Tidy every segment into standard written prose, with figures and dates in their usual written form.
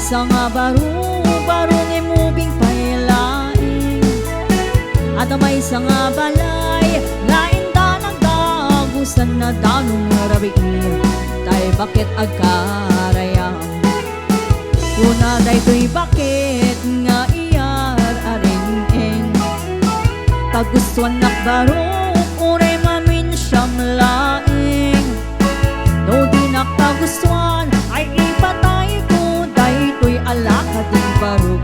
isang baro ni mubing pailaing at may isang balay lain da nagdagusan na danong rabiin tay bakit agkarayang kuna day to'y bakit nga iyar aringin kagustuhan nakbaro uray mamin siyam laing no di nakagustuhan ay ipatay ko day to'y alakating barok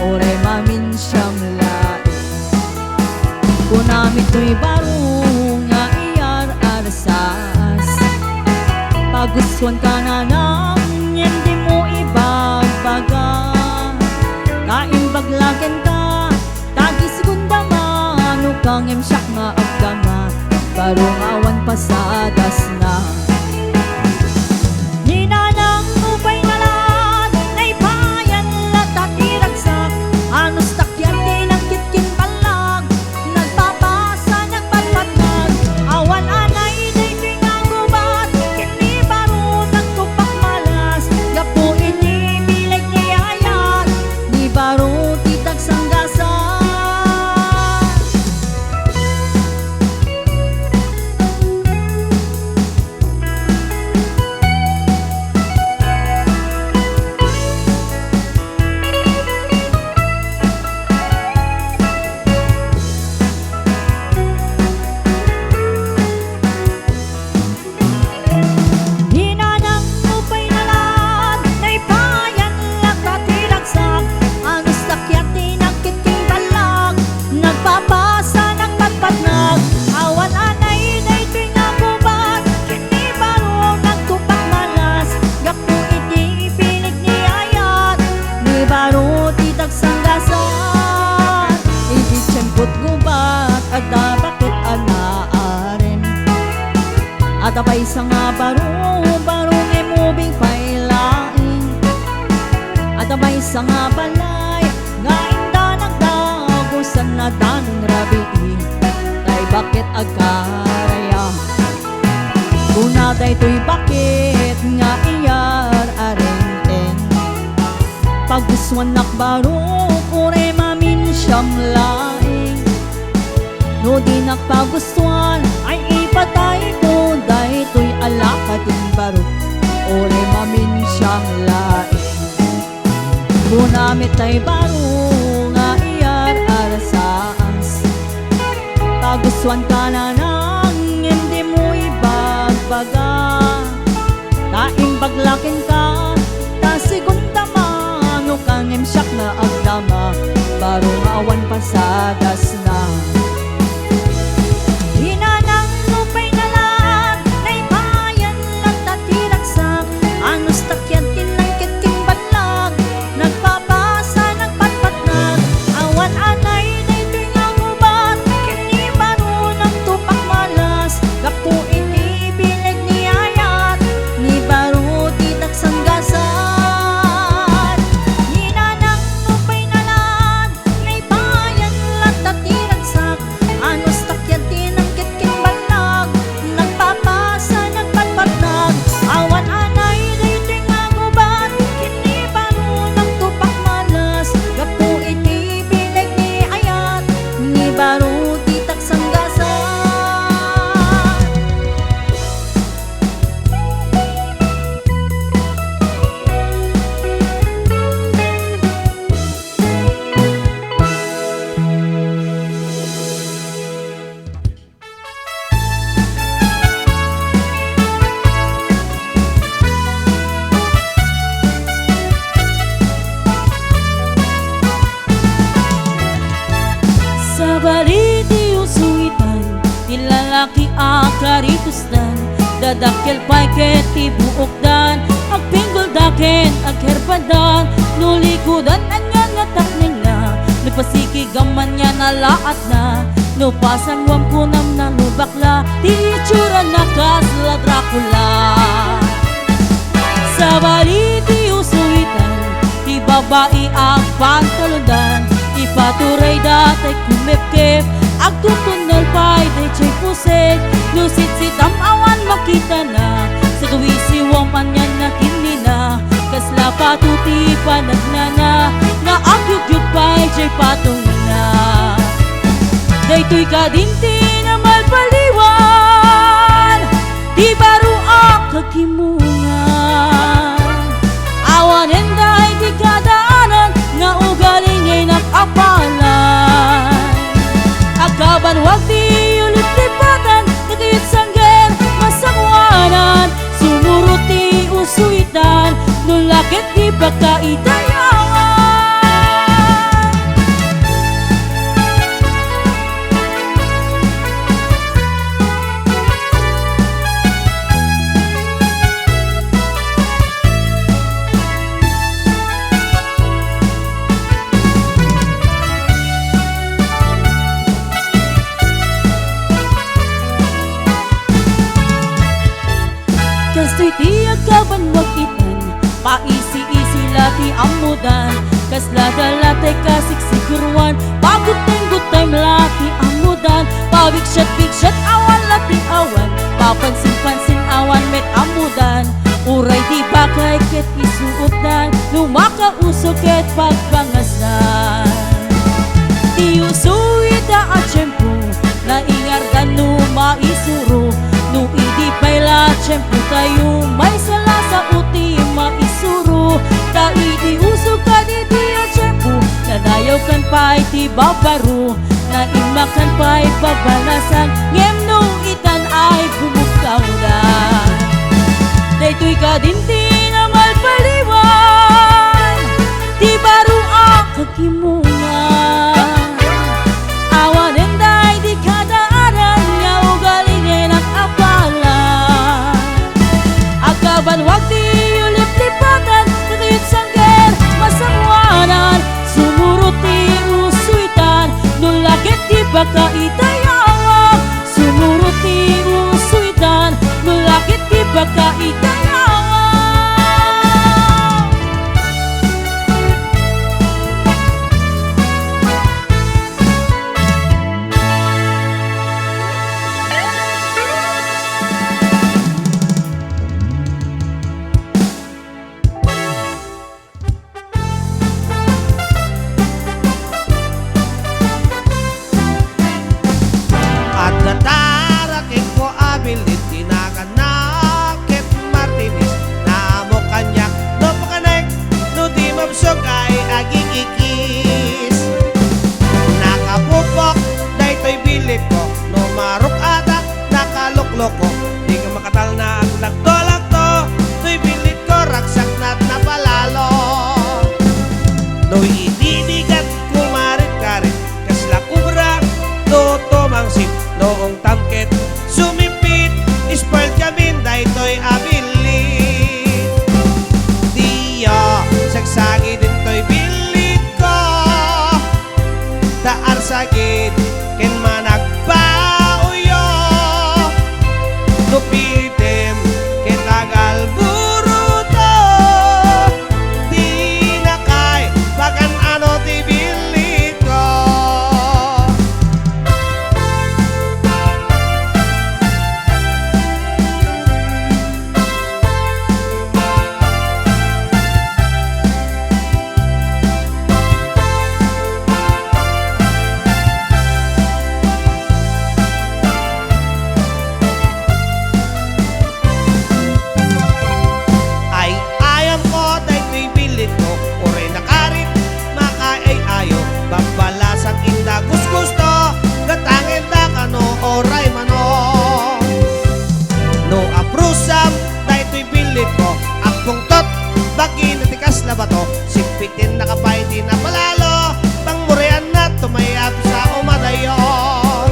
uray mamin siyam laing kunamit to'y baro nga iyar arsas pagustuhan ka na nang hindi mo ibagbaga kaimbaglagan ka tagi segunda mano kang emsyak nga agdama barong awan pasadas na ninanang upay nalan naipayan latatiragsak anos takyan din ang kitkin palag nagpapasa nagpatpatag awan anay day pingagubat kini baro nagtupak malas gapo ini bilag ni ayat ni baro titag sanggasan ninanang upay nalan naipayan latatiragsak anos takyatin ang kitking balag nagpapasa ng pagpatnag awan anay na ito'y nagubat kini baro nagtupak malas gapo iti ipilig ni ayat ni baro titag sanggasan iti tiyempot gubat at bakit anaaren at apay isang baro ngay mubing pailaing at apay isang balay nga inda nagdagusan na danong rabiin tay bakit agkaraya kuna day to'y bakit nga iyar arenten pagustuhan nakbaro uray mamin siyam laing no di nakpagustuhan ay ipatay ko day to'y alakating barok uray mamin siyam laing kunamit tay baro nga iyar arasas pagustuhan ka na nang hindi mo ibagbaga kaimbaglakin ka segunda mano kang emsyak na agdama barong awan pasadas na hinanang upay nalan naipayan latatiragsak anos takyatin ng kitking balag nagpapasa nagpatpatnag awan anay na ito'y nagubat kini baro nagtupak malas gapo ini bilag ni ayat ni baro titag sanggasan ninanang upay nalan naipayan latatiragsak anos takyatin ang kitking balag nagpapasa nagpatpatnag awan anay na ito'y nagubat kini baro nagtupak malas gapo ini bilag ni ayat ni baro titag sanggasan sa baliti usuitan nilalaki akaritusdan dadakkel pa'y keti buokdan agpinggol daken agherbadan nulikudan anyan nga takning na nagpasiki gaman niya nalaat na nupasan wam kunam na nubakla ti itsura na kasla Dracula sa baliti usuitan ti babae ang pantalundan ipaturay datay kumepkep agtutunal pa'y day chay pusek lusit sitam awan makita na sa kawisiwang panyan na kinina kasla patuti panagnana nga akyugyug pa'y jay patong na daytoy kadinti na malpaliwan di baro kagimungan awan enday di kadaanan nga ugaling ngay nakapalan agaban wag di ulit lipatan nakiyot sangger masangwanan sumuruti usuitan nulakit di pagkaidayangan kastoy ti agaban wag itan paisi-isi lati amudan kasla dalatay kasiksiguruan paguteng-guteng lati amudan pabigsyat-bigsyat awan lati awan papansin-pansin awan met amudan uray di bakay ket isuotan lumakausok ket pagpangasan ti usuida a tiyempo na ingardan no maisuro no idi payla tiyempo tayo may sala sa uti maisuro ta idi usok ka di a tiyempo nadayaw kan pa iti babaro na imakan pa babalasan ngem no itan ay bumukaw na daytoy kadinti na malpaliwan di baro kagimungan awan enday di kadaanan nga ugaling ay nakapalan agaban wag di ulit lipatan nakiyot sangger masangwanan sumuruti usuitan nulakit di pagkaidayangan sumuruti usuitan nulakit di pagkaidayangan at natarating ko abilit tinakanakit Martinez na mo kanyak no pakanek no di mabsog ay aging ikis nakapupok daytoy bilit ko no marok ata nakaluklok ko di ka makatal na ang lagto-lagto to'y bilit ko raksak na't napalalo no'y inidigat kumarit-karit kasla kubra no tumangsip noong tamket sumipit spoiled kamin daytoy abilit diyo sagsagi din to'y bilit ko daar sagid ken managpauyo nupitem ken tagal buruto di nakay bagan ano ti bilit ko ay ayam ko daytoy bilit ko oray nakarit makaay ayo babalasang inda gusto gatangin da kano oray mano no aprusam daytoy bilit ko akbong tot bagi natikas na bato sigpitin nakapay di na palalo pangmurean na tumayap sa umadayon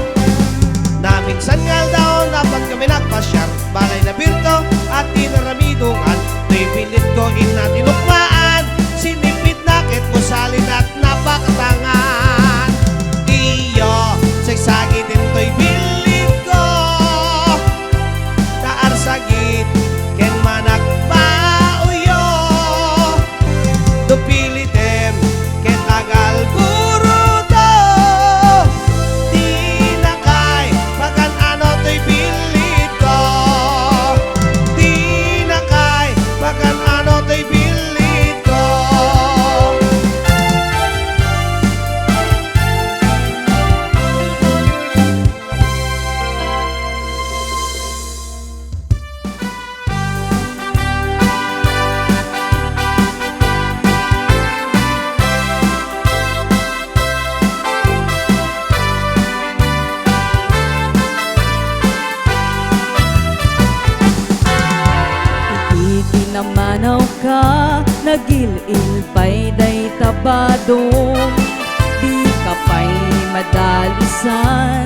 naming sangal daw dapat kami nagpasyar balay na birto at tinaramidungan to'y pilit ko inatinukmaan sinipit nakit mo salin at napakatangan iyo sagsagi din to'y bilit ko taar sagit ken managpauyo dupilitem ken tagal buruto di nakay bagan ano to'y bilit ko di nakay bagan ano to'y bilit ko nagilil pa'y day tabadong, di ka pa'y madalisan,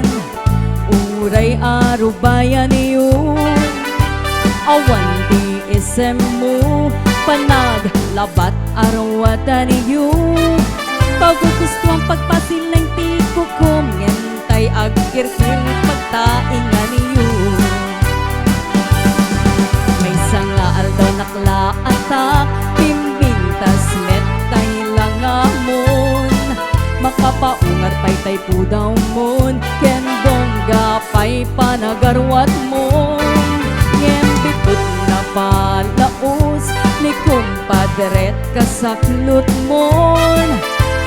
uray arubayan yun. Awan di isem mo, panaglabat arawatan niyo. Paggugusto ang pagpasilang ti kukum, ngentay agkirkir pagtaingan niyo. May sangaal daw naklaatak, pimbintas metay lang amon. Makapaungar pa'y tay pudaw mon, ken bongga pa'y panagarwat mon. Ngembitut na palaos, ni kumpadret kasaklot mon.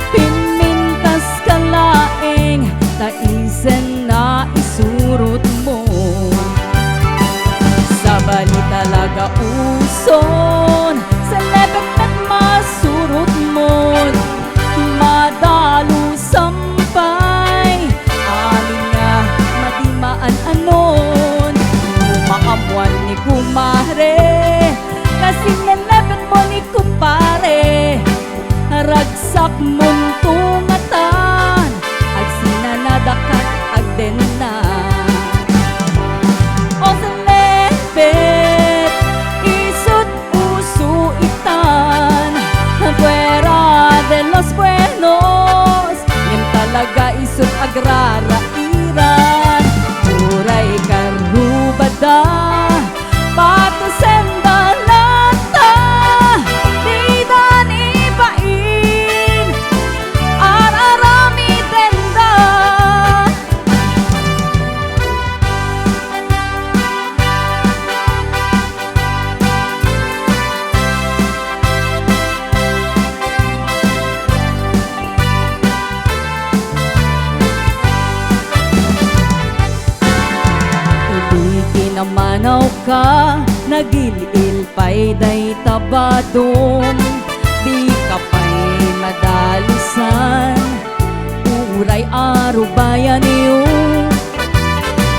Pimintas kalaeng, taisen na isurot mo. Sa bali talaga uson, sa lepet at masurot mon. Madalo sampay, amin nga madimaan anon. Umakamuan ni kumare, kasi nalepet mo ni kumpare. Ragsak mong tumatan, ag sinanadakat agden na. O sa lepet, isut usu itan, fuera de los buenos, yan talaga isut agrara iran. Uray karubada, pato senda lata, di dan ibain, ararami tenda. Namanaw ka, nagilil pa'y day tabadong, di ka pa'y madalisan, uray arubayan niyo.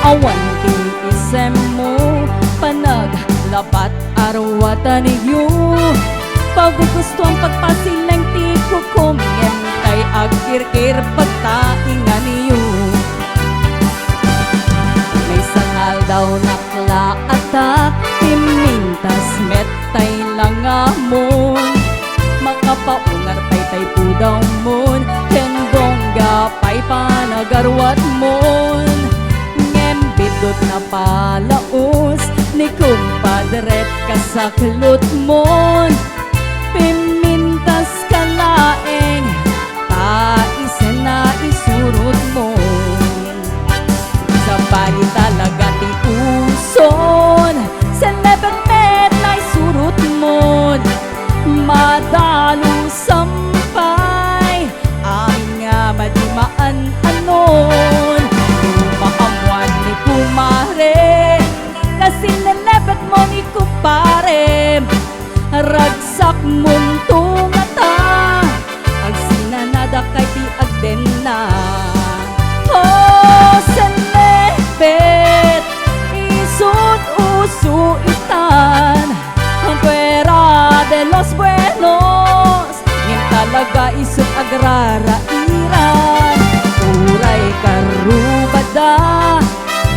Awan di isem mo, panaglabat arwatan niyo. Paggugusto ang pagpasilang ti kukum, ngentay agkirkir pagtaingan niyo. May sangal daw naklaatak, pimintas metay lang amon. Makapaungar pa'y tay pudaw mon, ken bongga pa'y panagarwat mon. Ngembidot na palaos, ni kumpadret kasaklot mon. Pimintas kalaeng, taisen na isurot mon. Sa bali talaga ti uson, sa lepet met na isurot mon. Madalo sampay, amin nga madimaan anon. Umakamuan ni kumare, kasi nalepet mo ni kumpare. Ragsak mong tumata, ag sinanada kay ti agden na. Oh, sa lepet, isut usu itan, fuera de los buenos, ngin talaga isut agrara iran. Uray karubada,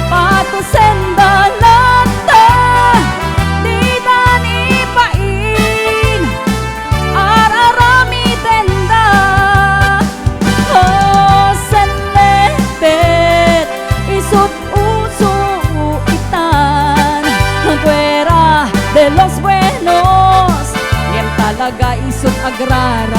pato senda lata, di dan ipain, ararami tenda. Oh, sa lepet, isut usu itan, fuera de los buenos, ngin talaga isut agrara